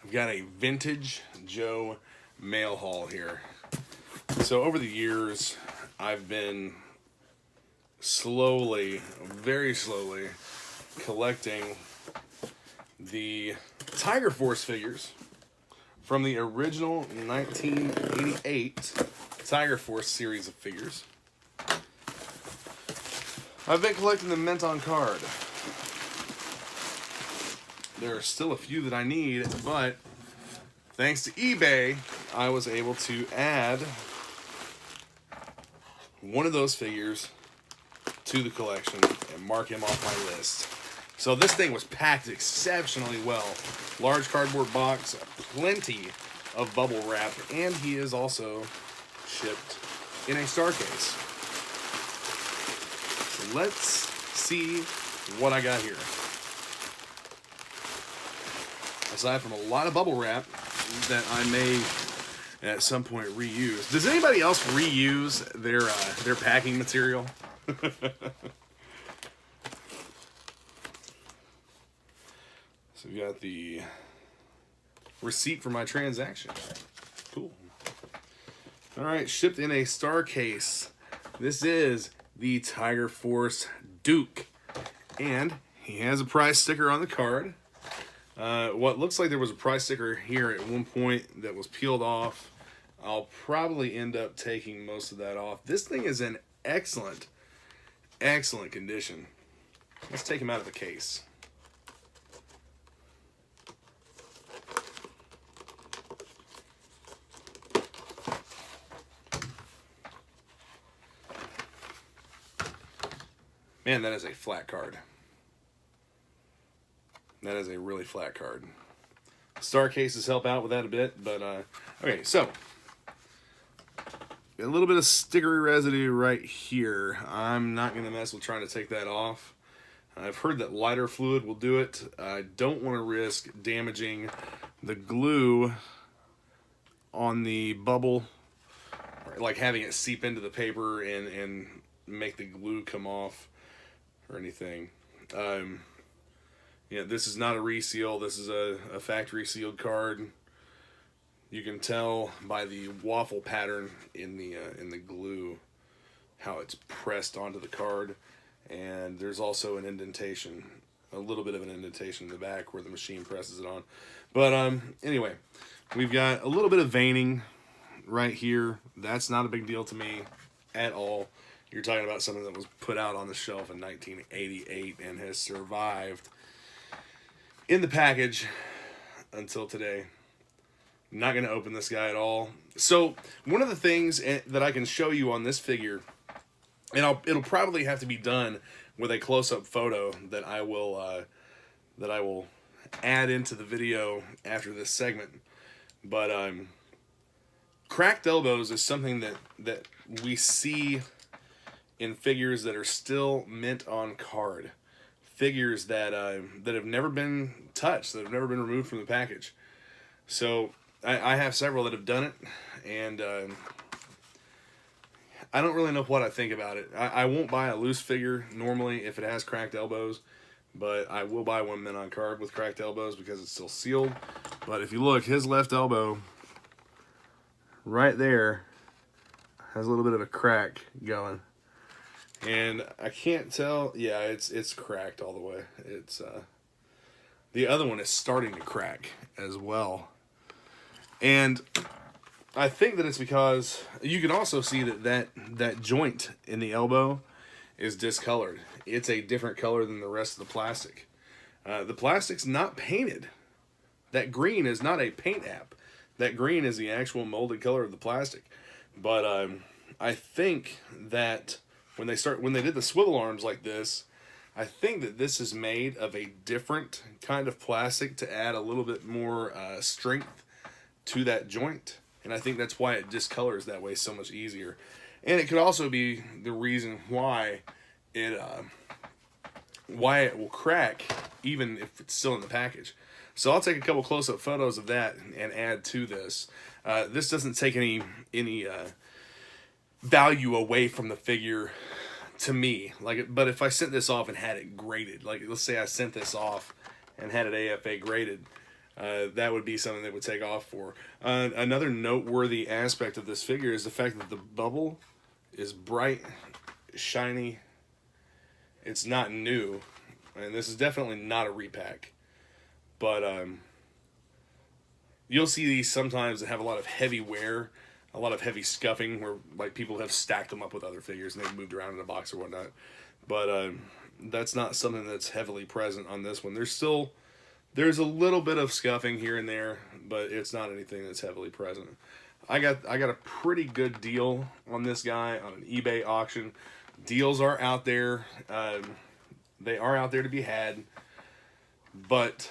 We've got a Vintage Joe mail haul here. So over the years, I've been slowly, very slowly, collecting the Tiger Force figures from the original 1988 Tiger Force series of figures. I've been collecting them mint on card. There are still a few that I need, but thanks to eBay, I was able to add one of those figures to the collection and mark him off my list. So this thing was packed exceptionally well. Large cardboard box, plenty of bubble wrap, and he is also shipped in a star case. So let's see what I got here. Aside from a lot of bubble wrap that I may at some point reuse. Does anybody else reuse their packing material? So we got the receipt for my transaction. Cool. All right, shipped in a star case. This is the Tiger Force Duke, and he has a price sticker on the card. What looks like there was a price sticker here at one point that was peeled off. I'll probably end up taking most of that off. This thing is in excellent condition. Let's take him out of the case. Man, that is a flat card. That is a really flat card. Star cases help out with that a bit, but okay, so a little bit of stickery residue right here. I'm not going to mess with trying to take that off. I've heard that lighter fluid will do it. I don't want to risk damaging the glue on the bubble, like having it seep into the paper and make the glue come off or anything. Yeah, this is not a reseal. This is a factory sealed card. You can tell by the waffle pattern in the glue how it's pressed onto the card, and there's also an indentation, a little bit of an indentation in the back where the machine presses it on. But anyway, we've got a little bit of veining right here. That's not a big deal to me at all. You're talking about something that was put out on the shelf in 1988 and has survived in the package until today. I'm not going to open this guy at all. So one of the things that I can show you on this figure, and it'll probably have to be done with a close-up photo that I will add into the video after this segment. But cracked elbows is something that we see in figures that are still mint on card. Figures that have never been touched, that have never been removed from the package. So I have several that have done it, and I don't really know what I think about it. I won't buy a loose figure normally if it has cracked elbows, but I will buy one mint on card with cracked elbows because it's still sealed. But if you look, his left elbow right there has a little bit of a crack going. And I can't tell. Yeah, it's cracked all the way. It's the other one is starting to crack as well. And I think that it's because you can also see that joint in the elbow is discolored. It's a different color than the rest of the plastic. The plastic's not painted. That green is not a paint app. That green is the actual molded color of the plastic. But I think that when they did the swivel arms like this, I think that this is made of a different kind of plastic to add a little bit more strength to that joint. And I think that's why it discolors that way so much easier. And it could also be the reason why it will crack even if it's still in the package. So I'll take a couple close-up photos of that and add to this. This doesn't take any value away from the figure to me. But if I sent this off and had it graded, like let's say I sent this off and had it AFA graded, that would be something that would take off for. Another noteworthy aspect of this figure is the fact that the bubble is bright, shiny. It's not new, and this is definitely not a repack. But you'll see these sometimes that have a lot of heavy wear, a lot of heavy scuffing, where like people have stacked them up with other figures and they've moved around in a box or whatnot. But that's not something that's heavily present on this one. There's a little bit of scuffing here and there, but it's not anything that's heavily present. I got a pretty good deal on this guy on an eBay auction. Deals are out there. They are out there to be had, but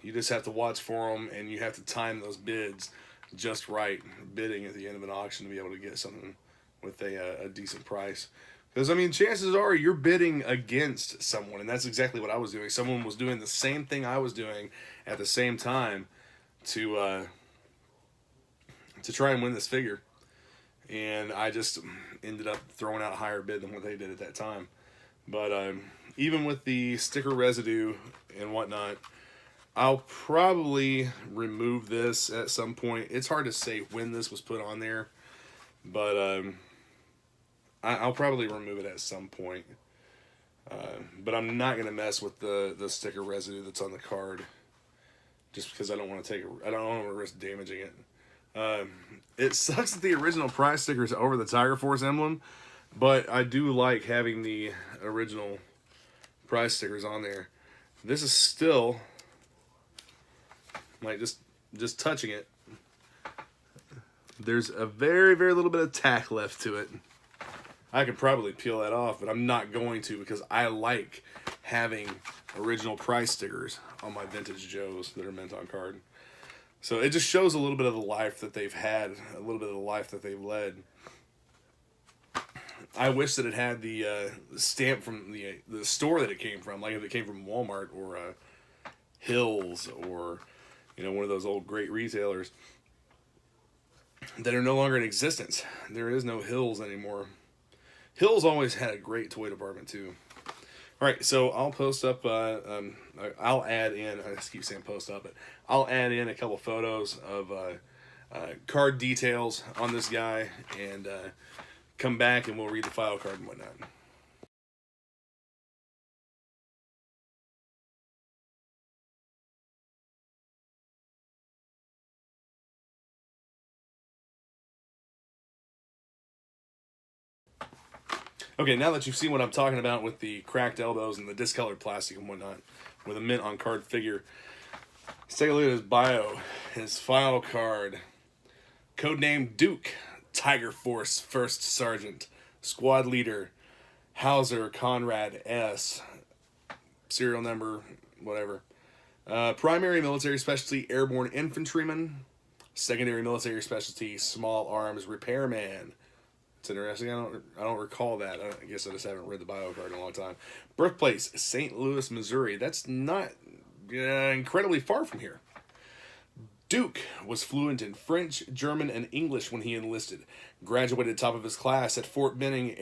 you just have to watch for them, and you have to time those bids just right, bidding at the end of an auction to be able to get something with a decent price. Because, I mean, chances are you're bidding against someone, and that's exactly what I was doing. Someone was doing the same thing I was doing at the same time to try and win this figure. And I just ended up throwing out a higher bid than what they did at that time. But even with the sticker residue and whatnot, I'll probably remove this at some point. It's hard to say when this was put on there, but I'll probably remove it at some point. But I'm not gonna mess with the sticker residue that's on the card, just because I don't want to risk damaging it. It sucks that the original prize sticker is over the Tiger Force emblem, but I do like having the original prize stickers on there. This is still like just touching it. There's a very, very little bit of tack left to it. I could probably peel that off, but I'm not going to, because I like having original price stickers on my vintage Joes that are mint on card. So it just shows a little bit of the life that they've had, a little bit of the life that they've led. I wish that it had the stamp from the store that it came from, like if it came from Walmart or Hills or one of those old great retailers that are no longer in existence. There is no Hills anymore. Hills always had a great toy department too. All right, so I'll post up. I'll add in. I just keep saying post up, but I'll add in a couple photos of card details on this guy, and come back and we'll read the file card and whatnot. Okay, now that you've seen what I'm talking about with the cracked elbows and the discolored plastic and whatnot, with a mint on card figure, let's take a look at his bio, his file card. Codename Duke, Tiger Force First Sergeant, Squad Leader, Hauser Conrad S, serial number, whatever. Primary military specialty, Airborne Infantryman. Secondary military specialty, Small Arms Repairman. It's interesting. I don't recall that. I guess I just haven't read the bio card in a long time. Birthplace, St. Louis, Missouri. That's not incredibly far from here. Duke was fluent in French, German, and English when he enlisted. Graduated top of his class at Fort Benning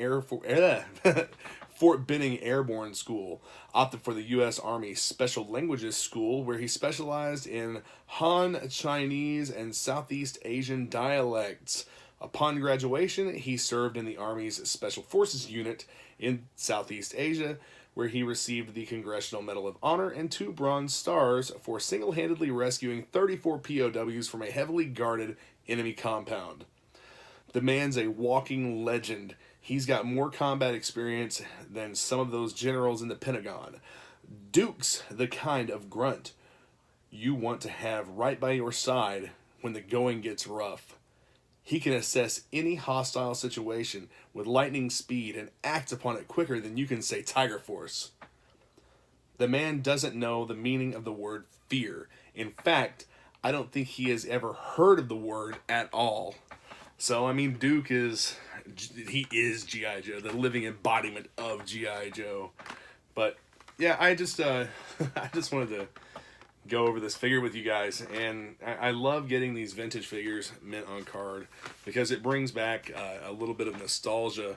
Fort Benning Airborne School. Opted for the U.S. Army Special Languages School, where he specialized in Han, Chinese, and Southeast Asian dialects. Upon graduation, he served in the Army's Special Forces Unit in Southeast Asia, where he received the Congressional Medal of Honor and 2 Bronze Stars for single-handedly rescuing 34 POWs from a heavily guarded enemy compound. The man's a walking legend. He's got more combat experience than some of those generals in the Pentagon. Duke's the kind of grunt you want to have right by your side when the going gets rough. He can assess any hostile situation with lightning speed and act upon it quicker than you can say Tiger Force. The man doesn't know the meaning of the word fear. In fact, I don't think he has ever heard of the word at all. So, I mean, Duke is G.I. Joe, the living embodiment of G.I. Joe. But, yeah, I just wanted to go over this figure with you guys, and I love getting these vintage figures mint on card because it brings back a little bit of nostalgia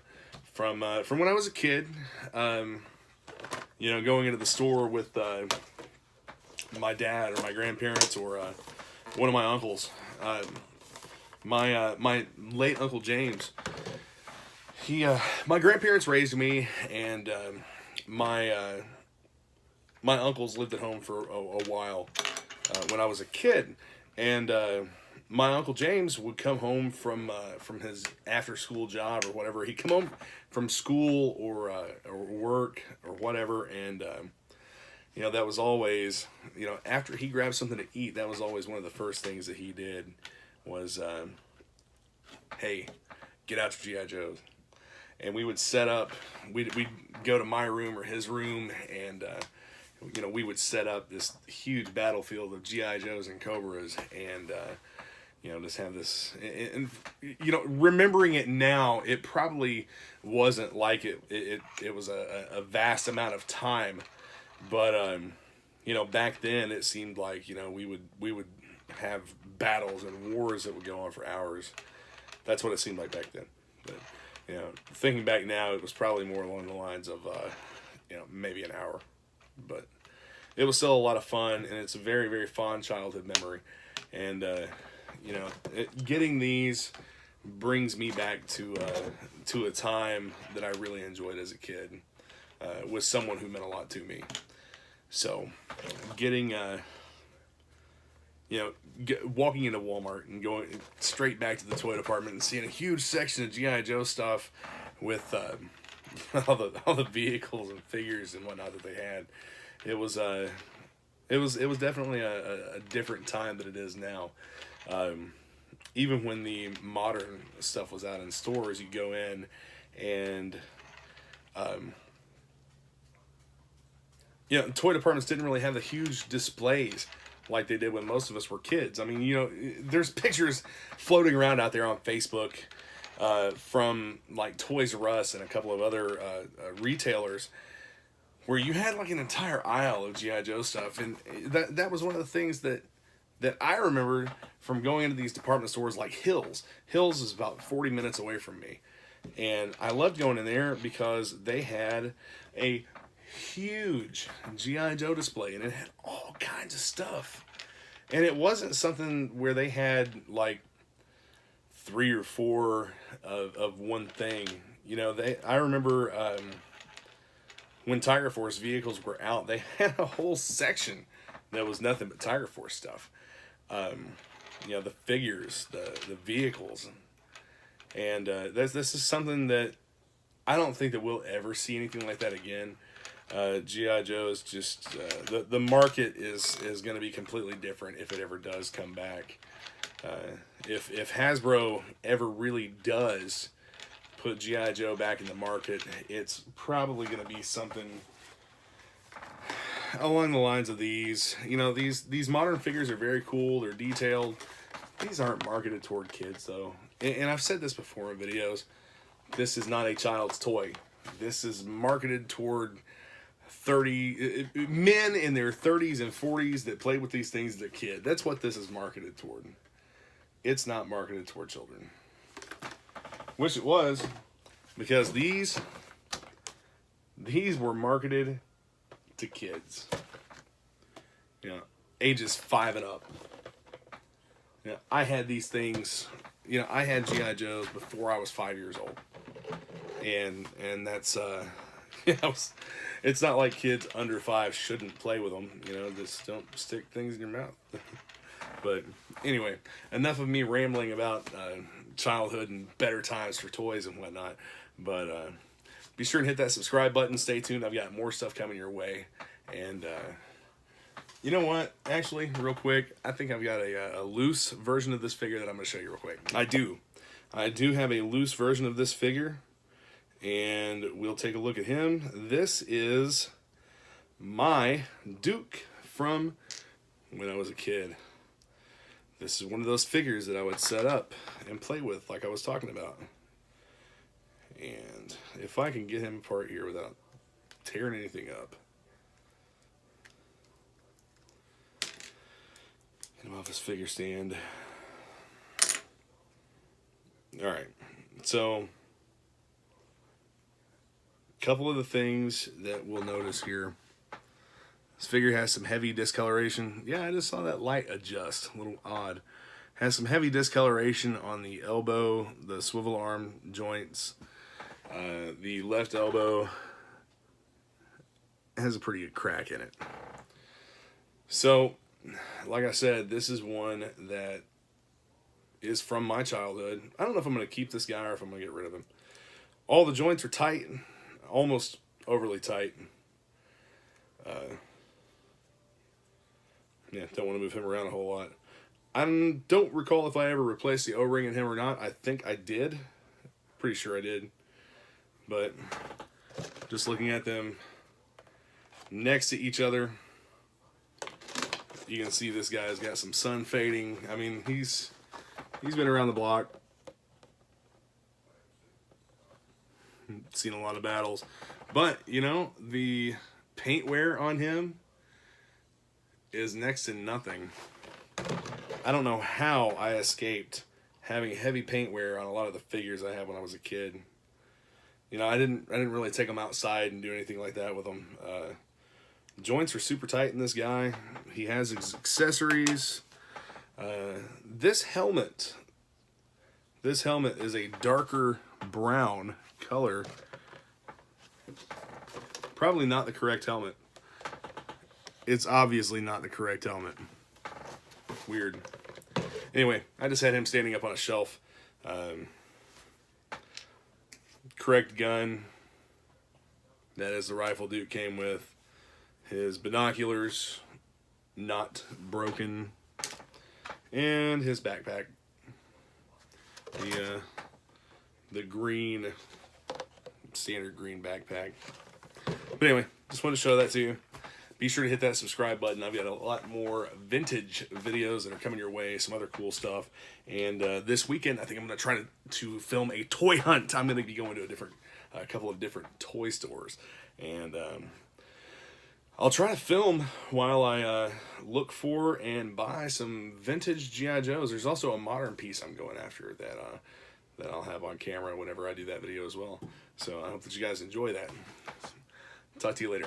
from when I was a kid. Going into the store with my dad or my grandparents or one of my uncles. My late Uncle James, my grandparents raised me, and my uncles lived at home for a while when I was a kid, and my Uncle James would come home from his after school job or whatever. He'd come home from school or work or whatever, and that was always, after he grabbed something to eat, that was always one of the first things that he did was, hey, get out your G.I. Joes. And we would set up, we'd go to my room or his room, and we would set up this huge battlefield of G.I. Joes and Cobras, and just have this, and remembering it now, it probably wasn't like it was a vast amount of time, but back then it seemed like we would have battles and wars that would go on for hours. That's what it seemed like back then. But thinking back now, it was probably more along the lines of maybe an hour, but it was still a lot of fun, and it's a very, very fond childhood memory. And getting these brings me back to a time that I really enjoyed as a kid with someone who meant a lot to me. So getting walking into Walmart and going straight back to the toy department and seeing a huge section of G.I. Joe stuff with all the vehicles and figures and whatnot that they had, it was definitely a different time than it is now. Even when the modern stuff was out in stores, you go in and toy departments didn't really have the huge displays like they did when most of us were kids. I mean, there's pictures floating around out there on Facebook from like Toys R Us and a couple of other retailers where you had like an entire aisle of G.I. Joe stuff, and that was one of the things that I remember from going into these department stores like Hills. Hills is about 40 minutes away from me, and I loved going in there because they had a huge G.I. Joe display, and it had all kinds of stuff. And it wasn't something where they had like 3 or 4 of one thing. I remember when Tiger Force vehicles were out, they had a whole section that was nothing but Tiger Force stuff. The figures, the vehicles, and this is something that I don't think that we'll ever see anything like that again. G.I. Joe is just the market is going to be completely different if it ever does come back. If Hasbro ever really does put G.I. Joe back in the market, it's probably going to be something along the lines of these. These modern figures are very cool. They're detailed. These aren't marketed toward kids, though. And I've said this before in videos. This is not a child's toy. This is marketed toward 30 men in their 30s and 40s that play with these things as a kid. That's what this is marketed toward. It's not marketed toward children. Wish it was, because these were marketed to kids. Ages 5 and up. I had these things. I had G.I. Joes before I was 5 years old, and that's it's not like kids under 5 shouldn't play with them. Just don't stick things in your mouth. But anyway, enough of me rambling about childhood and better times for toys and whatnot. But be sure and hit that subscribe button. Stay tuned. I've got more stuff coming your way. And you know what? Actually, real quick, I think I've got a loose version of this figure that I'm going to show you real quick. I do have a loose version of this figure, and we'll take a look at him. This is my Duke from when I was a kid. This is one of those figures that I would set up and play with like I was talking about. And if I can get him apart here without tearing anything up. Get him off his figure stand. Alright, so a couple of the things that we'll notice here. This figure has some heavy discoloration. Yeah, I just saw that light adjust. A little odd. Has some heavy discoloration on the elbow, the swivel arm joints. The left elbow has a pretty good crack in it. So, like I said, this is one that is from my childhood. I don't know if I'm going to keep this guy or if I'm going to get rid of him. All the joints are tight, almost overly tight. Yeah, don't want to move him around a whole lot. I don't recall if I ever replaced the O-ring in him or not. I think I did. Pretty sure I did. But just looking at them next to each other, you can see this guy's got some sun fading. I mean, he's been around the block. Seen a lot of battles. But, you know, the paint wear on him is next to nothing. I don't know how I escaped having heavy paint wear on a lot of the figures I had when I was a kid. You know, I didn't really take them outside and do anything like that with them. Joints are super tight in this guy. He has accessories. This helmet is a darker brown color. Probably not the correct helmet. It's obviously not the correct helmet. Weird. Anyway, I just had him standing up on a shelf. Correct gun. That is the rifle Duke came with. His binoculars, not broken. And his backpack. The green, standard green backpack. But anyway, just wanted to show that to you. Be sure to hit that subscribe button. I've got a lot more vintage videos that are coming your way, some other cool stuff. And this weekend, I think I'm going to try to film a toy hunt. I'm going to be going to a couple of different toy stores. And I'll try to film while I look for and buy some vintage G.I. Joes. There's also a modern piece I'm going after that I'll have on camera whenever I do that video as well. So I hope that you guys enjoy that. Talk to you later.